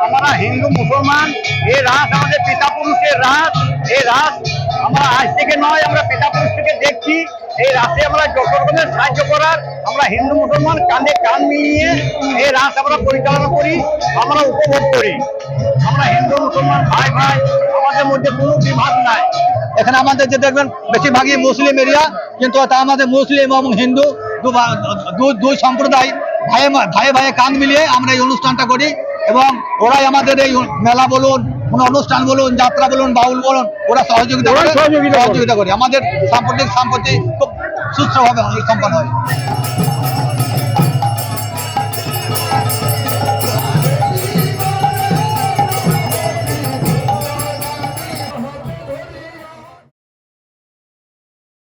আমরা হিন্দু মুসলমান, এই রাস আমাদের পিতা পুরুষের রাস। এই রাস আমরা আজ থেকে নয়, আমরা পিতা পুরুষ থেকে দেখছি। এই রাসে আমরা যত রকমের সাহায্য করার, আমরা হিন্দু মুসলমান কাঁধে কাঁধ মিলিয়ে এই রাস আমরা পরিচালনা করি, আমরা উপভোগ করি। আমরা হিন্দু মুসলমান ভাই ভাই, আমাদের মধ্যে কোনো বিভাগ নাই। এখানে আমাদের যে দেখবেন বেশিরভাগই মুসলিম এরিয়া, কিন্তু তা আমাদের মুসলিম এবং হিন্দু দুই সম্প্রদায় ভাইয়ে ভাইয়ে কাঁধ মিলিয়ে আমরা এই অনুষ্ঠানটা করি। এবং ওরাই আমাদের এই মেলা বলুন, কোনো অনুষ্ঠান বলুন, যাত্রা বলুন, বাউল বলুন, ওরা সহযোগিতা করে। আমাদের সাম্প্রতিক খুব সুস্থভাবে সম্পন্ন হয়।